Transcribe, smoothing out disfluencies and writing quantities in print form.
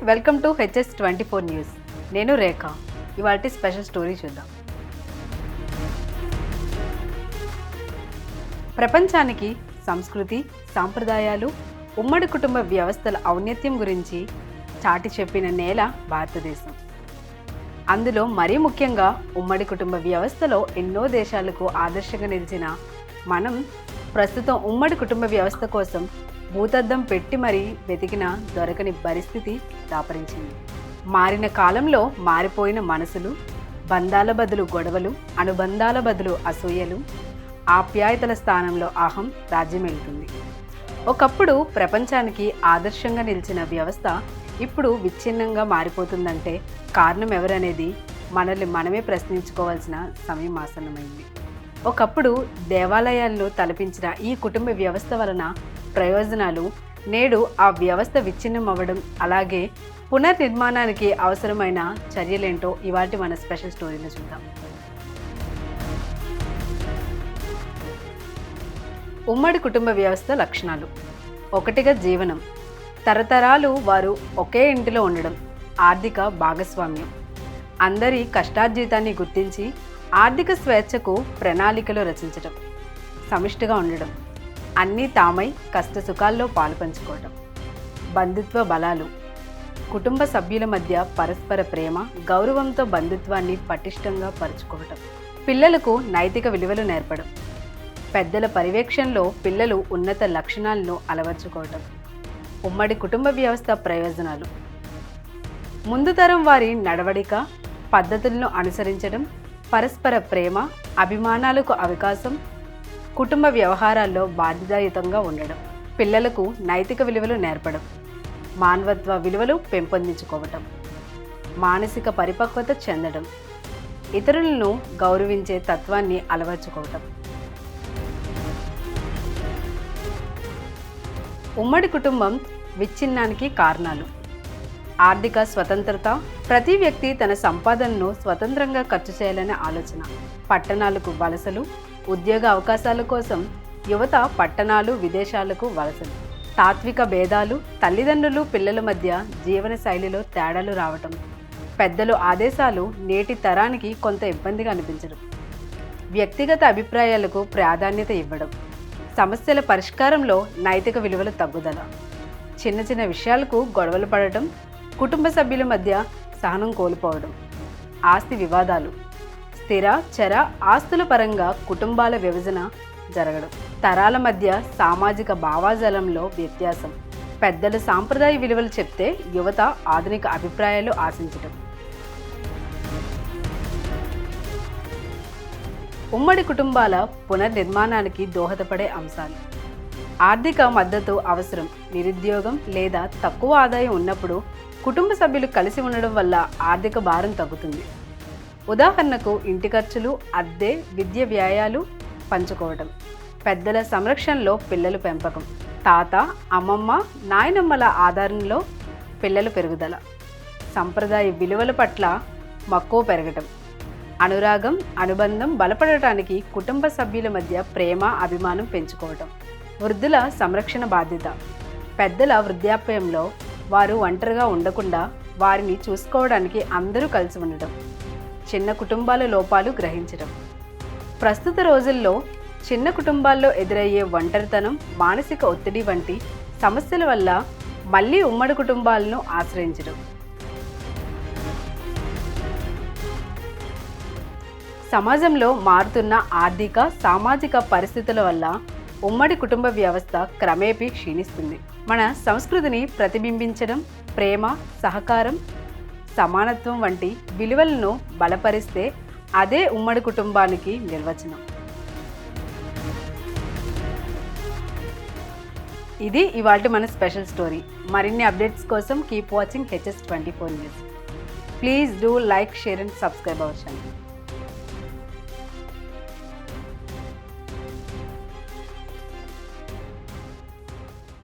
Welcome to HS24 news. నేను రేఖ. ఇవాల్టి special story చూద్దాం. ప్రపంచానికి సంస్కృతి, సాంప్రదాయాలు, ఉమ్మడి కుటుంబ వ్యవస్థల ఔన్నత్యం గురించి చాటి చెప్పిన నేల భారతదేశం. అందులో మరీ ముఖ్యంగా ఉమ్మడి కుటుంబ వ్యవస్థలో ఎన్నో దేశాలకు ఆదర్శంగా నిలిచిన మనం ప్రస్తుతం ఉమ్మడి కుటుంబ వ్యవస్థ కోసం భూతద్దం పెట్టి మరీ వెతికిన దొరకని పరిస్థితి దాపరించింది. మారిన కాలంలో మారిపోయిన మనసులు, బంధాల బదులు గొడవలు, అనుబంధాల బదులు అసూయలు, ఆప్యాయతల స్థానంలో అహం రాజ్యమేలుతుంది. ఒకప్పుడు ప్రపంచానికి ఆదర్శంగా నిలిచిన వ్యవస్థ ఇప్పుడు విచ్ఛిన్నంగా మారిపోతుందంటే కారణం ఎవరనేది మనల్ని మనమే ప్రశ్నించుకోవాల్సిన సమయం ఆసన్నమైంది. ఒకప్పుడు దేవాలయాల్లో తలపించిన ఈ కుటుంబ వ్యవస్థ వలన ప్రయోజనాలు నేడు ఆ వ్యవస్థ విచ్ఛిన్నం అవ్వడం, అలాగే పునర్నిర్మాణానికి అవసరమైన చర్యలేంటో ఇవాటి మన స్పెషల్ స్టోరీలో చూద్దాం. ఉమ్మడి కుటుంబ వ్యవస్థ లక్షణాలు. ఒకటిగా జీవనం. తరతరాలు వారు ఒకే ఇంటిలో ఉండడం. ఆర్థిక భాగస్వామ్యం. అందరి కష్టార్జితాన్ని గుర్తించి ఆర్థిక స్వేచ్ఛకు ప్రణాళికలు రచించడం. సమిష్టిగా ఉండడం. అన్నీ తామై కష్ట సుఖాల్లో పాలు పంచుకోవడం. బంధుత్వ బలాలు. కుటుంబ సభ్యుల మధ్య పరస్పర ప్రేమ, గౌరవంతో బంధుత్వాన్ని పటిష్టంగా పరుచుకోవడం. పిల్లలకు నైతిక విలువలు నేర్పడం. పెద్దల పర్యవేక్షణలో పిల్లలు ఉన్నత లక్షణాలను అలవర్చుకోవడం. ఉమ్మడి కుటుంబ వ్యవస్థ ప్రయోజనాలు. ముందు తరం వారి నడవడిక, పద్ధతులను అనుసరించడం, పరస్పర ప్రేమ, అభిమానాలకు అవకాశం, కుటుంబ వ్యవహారాల్లో బాధ్యతాయుతంగా ఉండడం. పిల్లలకు నైతిక విలువలు నేర్పడం, మానవత్వ విలువలు పెంపొందించుకోవటం, మానసిక పరిపక్వత చెందడం, ఇతరులను గౌరవించే తత్వాన్ని అలవర్చుకోవటం. ఉమ్మడి కుటుంబం విచ్ఛిన్నానికి కారణాలు. ఆర్థిక స్వతంత్రత. ప్రతి వ్యక్తి తన సంపాదనను స్వతంత్రంగా ఖర్చు చేయాలనే ఆలోచన. పట్టణాలకు వలసలు. ఉద్యోగ అవకాశాల కోసం యువత పట్టణాలు, విదేశాలకు వలసలు. తాత్విక భేదాలు. తల్లిదండ్రులు పిల్లల మధ్య జీవన శైలిలో తేడాలు రావటం. పెద్దలు ఆదేశాలు నేటి తరానికి కొంత ఇబ్బందిగా అనిపించడం. వ్యక్తిగత అభిప్రాయాలకు ప్రాధాన్యత ఇవ్వడం. సమస్యల పరిష్కారంలో నైతిక విలువల తగ్గుదల. చిన్న చిన్న విషయాలకు గొడవలు పడటం. కుటుంబ సభ్యుల మధ్య సహనం కోల్పోవడం. ఆస్తి వివాదాలు. స్థిర చర ఆస్తుల పరంగా కుటుంబాల విభజన జరగడం. తరాల మధ్య సామాజిక భావాజాలంలో వ్యత్యాసం. పెద్దలు సాంప్రదాయ విలువలు చెప్తే యువత ఆధునిక అభిప్రాయాలు ఆశించడం. ఉమ్మడి కుటుంబాల పునర్నిర్మాణానికి దోహదపడే అంశాలు. ఆర్థిక మద్దతు అవసరం. నిరుద్యోగం లేదా తక్కువ ఆదాయం ఉన్నప్పుడు కుటుంబ సభ్యులు కలిసి ఉండడం వల్ల ఆర్థిక భారం తగ్గుతుంది. ఉదాహరణకు ఇంటి ఖర్చులు, అద్దె, విద్య వ్యయాలు పంచుకోవడం. పెద్దల సంరక్షణలో పిల్లల పెంపకం. తాత, అమ్మమ్మ, నాయనమ్మల ఆధారంలో పిల్లల పెరుగుదల. సంప్రదాయ విలువల పట్ల మక్కువ పెరగటం. అనురాగం, అనుబంధం బలపడటానికి కుటుంబ సభ్యుల మధ్య ప్రేమ, అభిమానం పెంచుకోవటం. వృద్ధుల సంరక్షణ బాధ్యత. పెద్దల వృద్ధాప్యంలో వారు ఒంటరిగా ఉండకుండా వారిని చూసుకోవడానికి అందరూ కలిసి ఉండడం. చిన్న కుటుంబాల లోపాలు గ్రహించడం. ప్రస్తుత రోజుల్లో చిన్న కుటుంబాల్లో ఎదురయ్యే ఒంటరితనం, మానసిక ఒత్తిడి వంటి సమస్యల వల్ల మళ్ళీ ఉమ్మడి కుటుంబాలను ఆశ్రయించడం. సమాజంలో మారుతున్న ఆర్థిక, సామాజిక పరిస్థితుల వల్ల ఉమ్మడి కుటుంబ వ్యవస్థ క్రమేపీ క్షీణిస్తుంది. మన సంస్కృతిని ప్రతిబింబించడం, ప్రేమ, సహకారం, సమానత్వం వంటి విలువలను బలపరిస్తే అదే ఉమ్మడి కుటుంబానికి నిర్వచనం. ఇది ఇవాల్టి మన స్పెషల్ స్టోరీ. మరిన్ని అప్డేట్స్ కోసం keep watching HS24 news. Please do like, share and subscribe our channel.